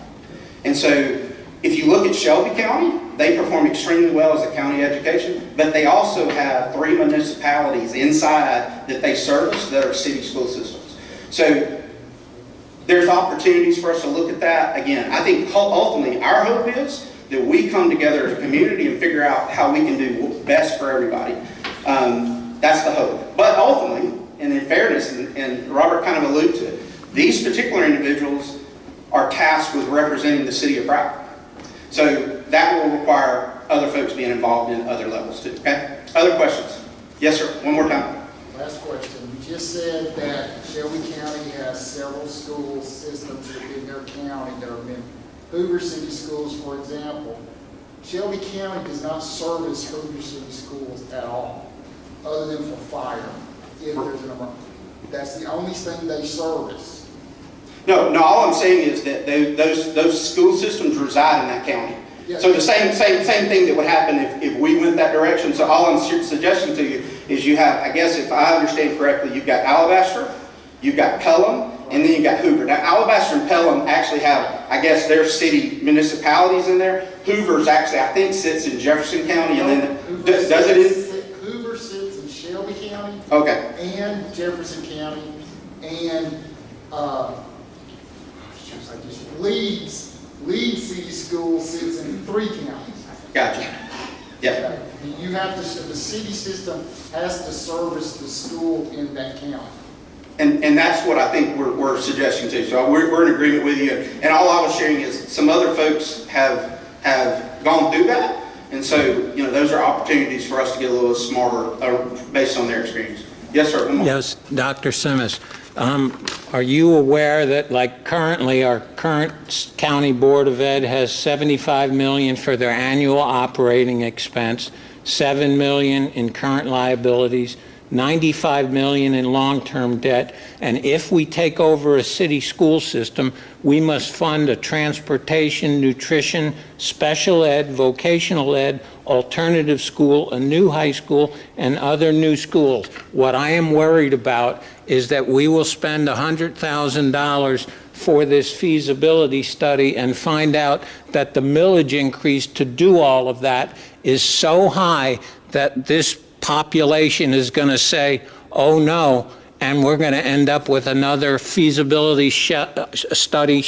And so, if you look at Shelby County, they perform extremely well as a county education, but they also have 3 municipalities inside that they service that are city school systems. So, there's opportunities for us to look at that. Again, I think ultimately our hope is that we come together as a community and figure out how we can do best for everybody. That's the hope. But ultimately, and in fairness, and Robert kind of alluded to it, these particular individuals are tasked with representing the city of Prattville. So that will require other folks being involved in other levels too. Okay? Other questions? Yes, sir. One more time. Last question. You just said that Shelby County has several school systems within their county that are in Hoover City Schools, for example. Shelby County does not service Hoover City Schools at all, other than for fire, if there's an emergency. That's the only thing they service. No, all I'm saying is that those school systems reside in that county. Yeah. So the same thing that would happen if we went that direction. So all I'm suggesting to you is you have, I guess if I understand correctly, you've got Alabaster, you've got Pelham, and then you've got Hoover. Now Alabaster and Pelham actually have, I guess, their city municipalities in there. Hoover's actually, I think, sits in Jefferson County, and then does it in? Hoover sits in Shelby County. Okay. And Jefferson County, and Leeds City School sits in 3 counties. Gotcha. Yeah. You have to, the city system has to service the school in that county. And that's what I think we're suggesting too. So we're in agreement with you. And all I was sharing is some other folks have gone through that. And so, those are opportunities for us to get a little smarter based on their experience. Yes, sir. One more. Yes, Dr. Simmons. Are you aware that, like, currently our current county board of ed has $75 million for their annual operating expense, $7 million in current liabilities, $95 million in long-term debt, and if we take over a city school system, we must fund a transportation, nutrition, special ed, vocational ed, alternative school, a new high school, and other new schools. What I am worried about is that we will spend $100,000 for this feasibility study and find out that the millage increase to do all of that is so high that this population is going to say, oh no, and we're going to end up with another feasibility study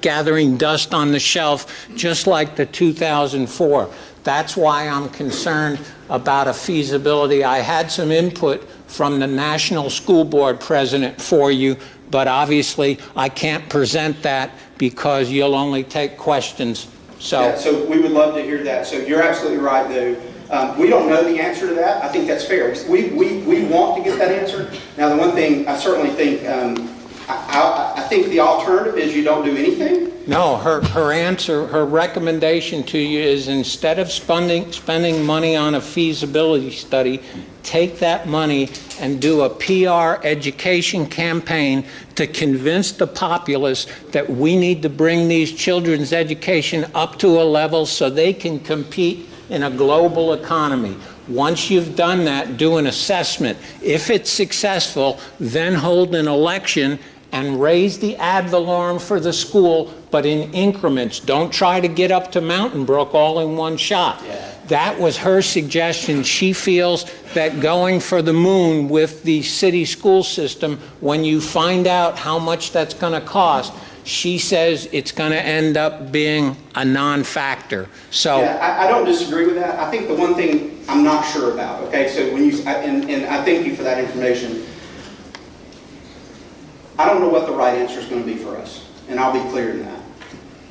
gathering dust on the shelf, just like the 2004. That's why I'm concerned about a feasibility. I had some input from the National School Board president for you, but obviously I can't present that because you'll only take questions. So we would love to hear that. So you're absolutely right, though. We don't know the answer to that. I think that's fair. We want to get that answer. Now, the one thing I certainly think, I think the alternative is you don't do anything. No, her answer, her recommendation to you is instead of spending money on a feasibility study, take that money and do a PR education campaign to convince the populace that we need to bring these children's education up to a level so they can compete in a global economy. Once you've done that, do an assessment. If it's successful, then hold an election and raise the ad valorem for the school, but in increments. Don't try to get up to Mountain Brook all in one shot. Yeah. That was her suggestion. She feels that going for the moon with the city school system, when you find out how much that's going to cost, she says it's going to end up being a non-factor. So yeah, I don't disagree with that. I think the one thing I'm not sure about, okay, so when you, and I thank you for that information, I don't know what the right answer is going to be for us, and I'll be clear in that.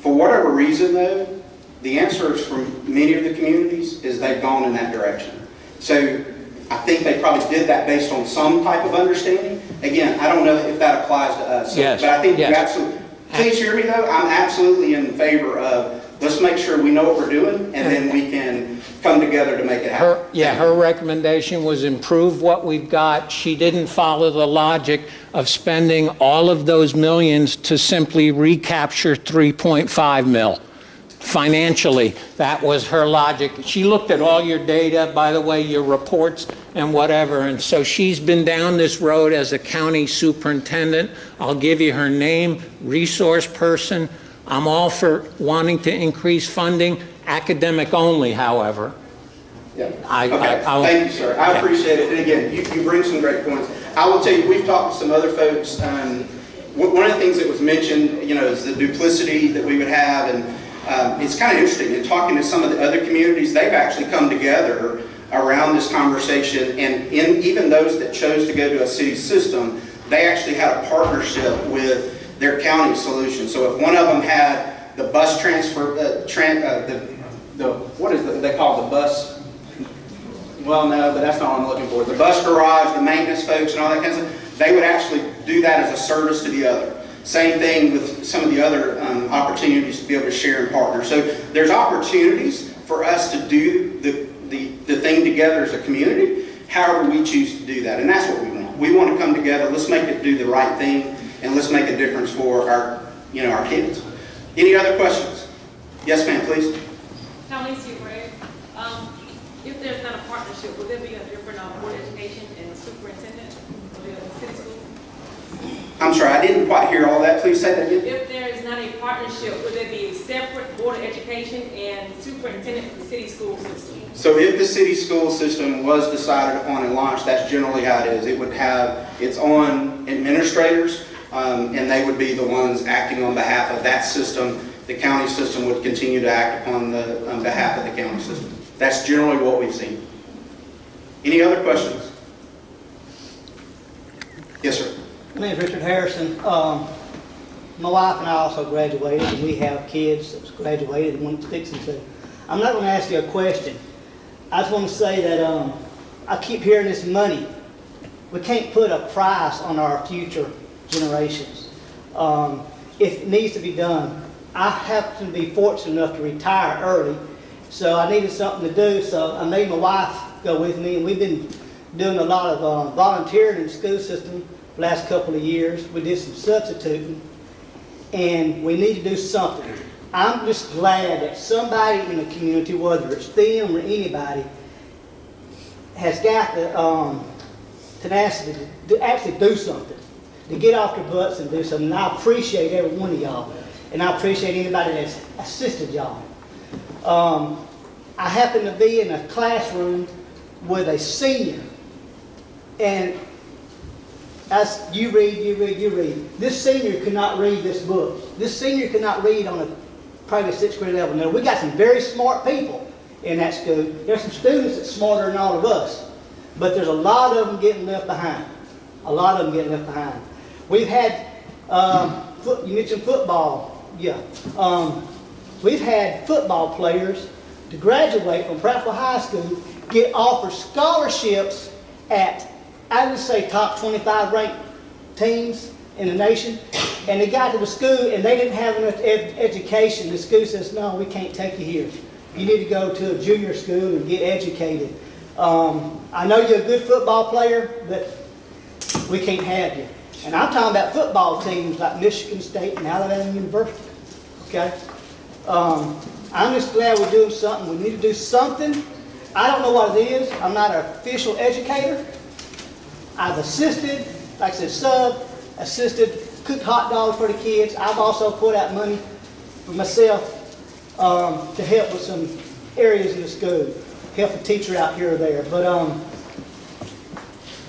For whatever reason, though, the answers from many of the communities is they've gone in that direction. So I think they probably did that based on some type of understanding. Again, I don't know if that applies to us. So, yes, but I think yes. you absolutely, please hear me though, I'm absolutely in favor of let's make sure we know what we're doing and then we can come together to make it happen. Her recommendation was improve what we've got. She didn't follow the logic of spending all of those millions to simply recapture 3.5 mil. Financially, that was her logic. She looked at all your data, by the way, your reports and whatever, and so she's been down this road as a county superintendent. I'll give you her name, resource person. I'm all for wanting to increase funding, academic only, however. Yeah. Okay. Thank you, sir. I appreciate it. And again, you bring some great points. I will tell you, we've talked to some other folks. One of the things that was mentioned, you know, is the duplicity that we would have, and it's kind of interesting. In talking to some of the other communities, they've actually come together around this conversation, and even those that chose to go to a city system, they actually had a partnership with their county solution. So if one of them had the bus transfer, what is they call the bus? Well, no, but that's not what I'm looking for. The bus garage, the maintenance folks, and all that kind of stuff. They would actually do that as a service to the other. Same thing with some of the other opportunities to be able to share and partner. So there's opportunities for us to do the thing together as a community, however we choose to do that. And that's what we want. We want to come together. Let's make it do the right thing, and let's make a difference for our, you know, our kids. Any other questions? Yes, ma'am, please. If there's not a partnership, will there be a different board of education and superintendent for the city school? I'm sorry, I didn't quite hear all that. Please say that again. If there is not a partnership, will there be a separate board of education and superintendent for the city school system? So if the city school system was decided upon and launched, that's generally how it is. It would have its own administrators, and they would be the ones acting on behalf of that system. The county system would continue to act on behalf of the county system. That's generally what we've seen. Any other questions? Yes, sir. My name is Richard Harrison. My wife and I also graduated, and we have kids that's graduated and one's fixing to. I'm not going to ask you a question. I just want to say that I keep hearing this money. we can't put a price on our future generations. If it needs to be done, I happen to be fortunate enough to retire early, so I needed something to do, so I made my wife go with me, and we've been doing a lot of volunteering in the school system the last couple of years. We did some substituting, and we need to do something. I'm just glad that somebody in the community, whether it's them or anybody, has got the tenacity to actually do something, to get off their butts and do something. And I appreciate every one of y'all, and I appreciate anybody that's assisted y'all. I happen to be in a classroom with a senior, and as you read. This senior could not read this book. This senior could not read on a probably 6th grade level. Now, we got some very smart people in that school. There's some students that's smarter than all of us, but there's a lot of them getting left behind. A lot of them getting left behind. We've had, you mentioned football. Yeah. We've had football players to graduate from Prattville High School get offered scholarships at, I would say, top 25 ranked teams in the nation, and they got to the school and they didn't have enough education. The school says, no, we can't take you here. You need to go to a junior school and get educated. I know you're a good football player, but we can't have you. And I'm talking about football teams like Michigan State and Alabama University. Okay? I'm just glad we're doing something. We need to do something. I don't know what it is. I'm not an official educator. I've assisted, like I said, assisted, cooked hot dogs for the kids. I've also put out money for myself to help with some areas in the school, help a teacher out here or there. But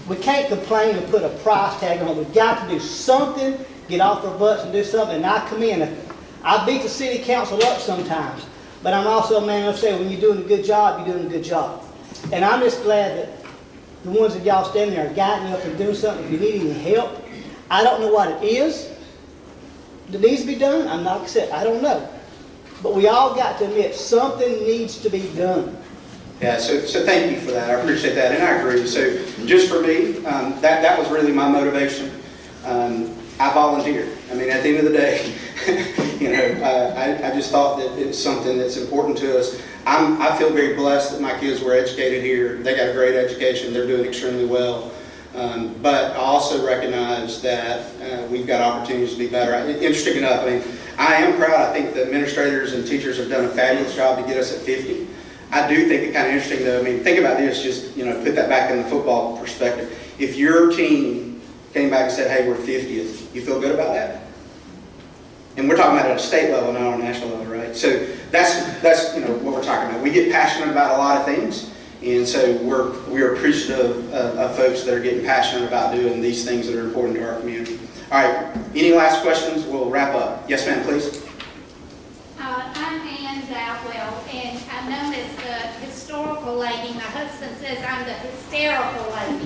we can't complain and put a price tag on it. We've got to do something, get off our butts and do something. And I come in. I beat the city council up sometimes, but I'm also a man who says when you're doing a good job, you're doing a good job. And I'm just glad that the ones of y'all standing there are guiding up and doing something. If you need any help, I don't know what it is that needs to be done. I'm not upset. I don't know. But we all got to admit something needs to be done. Yeah, so thank you for that. I appreciate that, and I agree. So just for me, that was really my motivation. I volunteered. I mean, at the end of the day, I just thought that it's something that's important to us. I feel very blessed that my kids were educated here. They got a great education. They're doing extremely well. But I also recognize that we've got opportunities to be better. Interesting enough, I mean, I am proud. I think the administrators and teachers have done a fabulous job to get us at 50. I do think it's kind of interesting, though. I mean, think about this. Just put that back in the football perspective. If your team came back and said, "Hey, we're 50th," you feel good about that? And we're talking about at a state level, not on a national level, right? So that's what we're talking about. We get passionate about a lot of things. And so we're appreciative of folks that are getting passionate about doing these things that are important to our community. All right, any last questions? We'll wrap up. Yes, ma'am, please. I'm Ann Dowell, and I'm known as the historical lady. My husband says I'm the hysterical lady.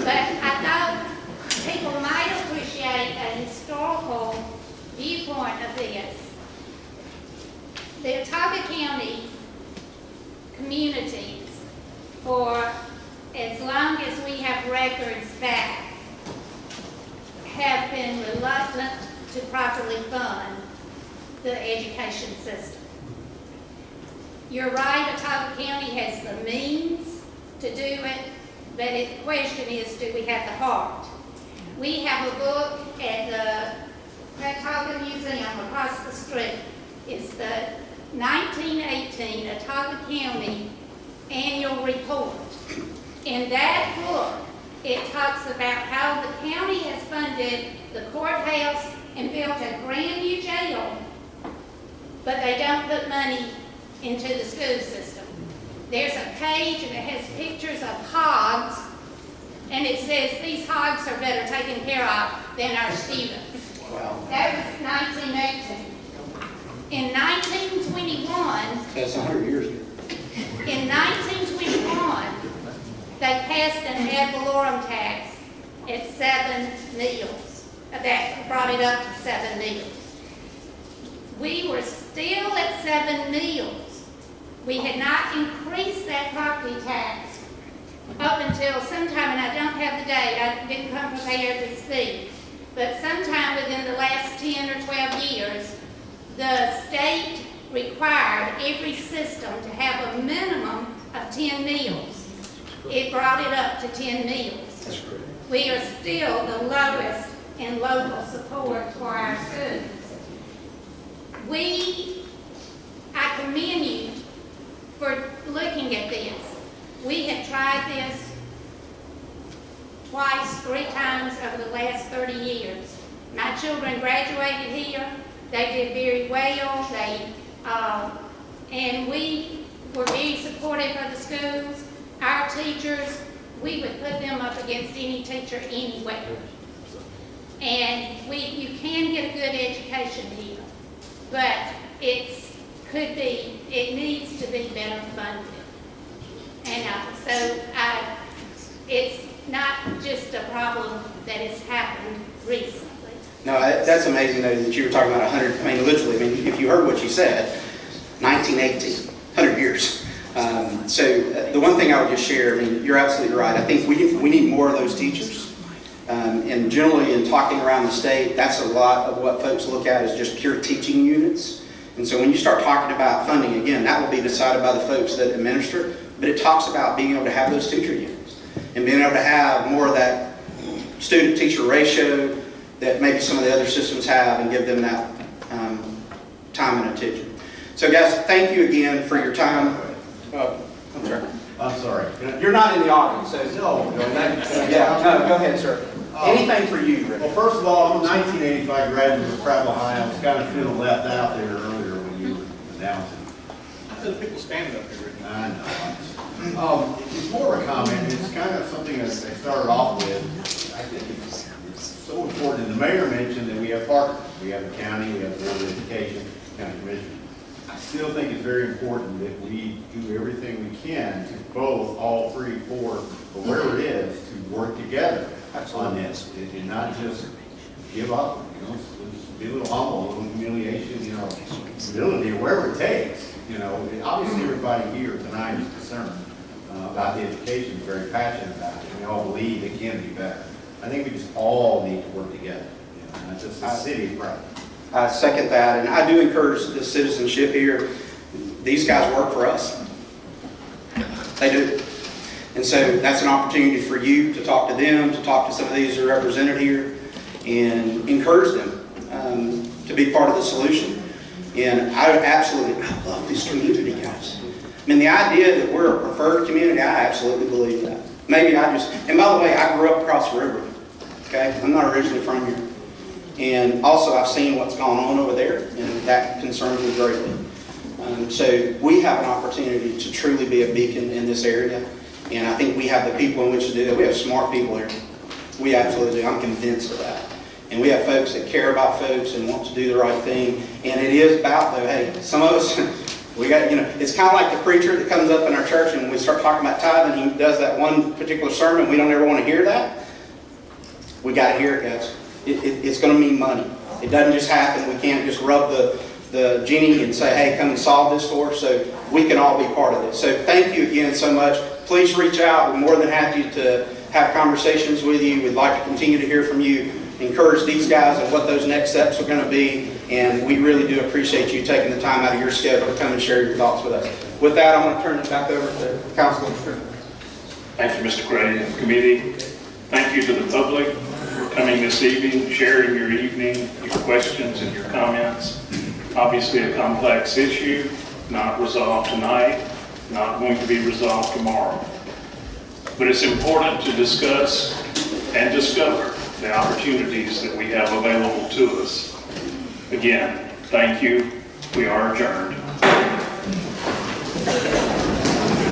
But I thought people might appreciate a historical viewpoint of this. The Autauga County communities, for as long as we have records back, have been reluctant to properly fund the education system. You're right, Autauga County has the means to do it, but the question is, do we have the heart? We have a book at the Prattville Museum across the street. It's the 1918 Autauga County Annual Report. In that book, it talks about how the county has funded the courthouse and built a brand new jail, but they don't put money into the school system. There's a page and it has pictures of hogs, and it says these hogs are better taken care of than our students. Wow. That was 1918. In 1921, That's 100 years ago. in 1921, they passed an ad valorem tax at 7 meals. That brought it up to 7 meals. We were still at 7 meals. We had not increased that property tax up until sometime, and I don't have the date, I didn't come prepared to speak, but sometime within the last 10 or 12 years, the state required every system to have a minimum of 10 meals. It brought it up to 10 meals. We are still the lowest in local support for our schools. I commend you for looking at this. We have tried this twice, 3 times over the last 30 years. My children graduated here. They did very well. And we were very supportive of the schools. Our teachers, we would put them up against any teacher anywhere. And you can get a good education here, but it needs to be better funded. And it's not just a problem that has happened recently. No, that's amazing though that you were talking about 100, literally, if you heard what you said, 1918, 100 years. So the one thing I would just share, you're absolutely right. I think we need more of those teachers. And generally in talking around the state, that's a lot of what folks look at as just pure teaching units. And so when you start talking about funding, again, that will be decided by the folks that administer, but it talks about being able to have those teacher units and being able to have more of that student-teacher ratio that maybe some of the other systems have and give them that time and attention. So guys, thank you again for your time. I'm sorry. I'm sorry. You're not in the audience, so No. go ahead, sir. Anything for you, Rick. Well, first of all, I'm a 1985 graduate of Prattville High. I was kind of feeling left out there earlier when you were announcing. I said people standing up here. I know. It's more of a comment. It's kind of something that they started off with. I think it's so important. And the mayor mentioned that we have partners. We have the county, we have the Board of Education, County Commission. I still think it's very important that we do everything we can to both, all 3, 4, or whatever it is, to work together on this and not just give up. Just be a little humble, a little humiliation, humility, or wherever it takes. Obviously everybody here tonight is concerned about the education, is very passionate about it. We all believe it can be better. I think we just all need to work together. Not just the city of Prattville. I second that, and I do encourage the citizenship here. These guys work for us. They do. And so that's an opportunity for you to talk to them, to talk to some of these who are represented here, and encourage them to be part of the solution. And I love this community, guys. The idea that we're a preferred community, I absolutely believe that. And by the way, I grew up across the river. Okay? I'm not originally from here. And also I've seen what's going on over there, and that concerns me greatly. So we have an opportunity to truly be a beacon in this area, and I think we have the people in which to do that. We have smart people here. We absolutely do. I'm convinced of that. And we have folks that care about folks and want to do the right thing. And it is about, though, hey, some of us, it's kind of like the preacher that comes up in our church and when we start talking about tithing, he does that one particular sermon. We don't ever want to hear that. We got to hear it, guys. It's going to mean money. It doesn't just happen. We can't just rub the genie and say, hey, come and solve this for us. So we can all be part of this. So thank you again so much. Please reach out. We're more than happy to have conversations with you. We'd like to continue to hear from you. Encourage these guys and what those next steps are going to be. And we really do appreciate you taking the time out of your schedule to come and share your thoughts with us. With that, I want to turn it back over to Council President. Thank you, Mr. Gray and the committee. Thank you to the public for coming this evening, sharing your evening, your questions and your comments. Obviously a complex issue, not resolved tonight, not going to be resolved tomorrow. But it's important to discuss and discover the opportunities that we have available to us. Again, thank you. We are adjourned.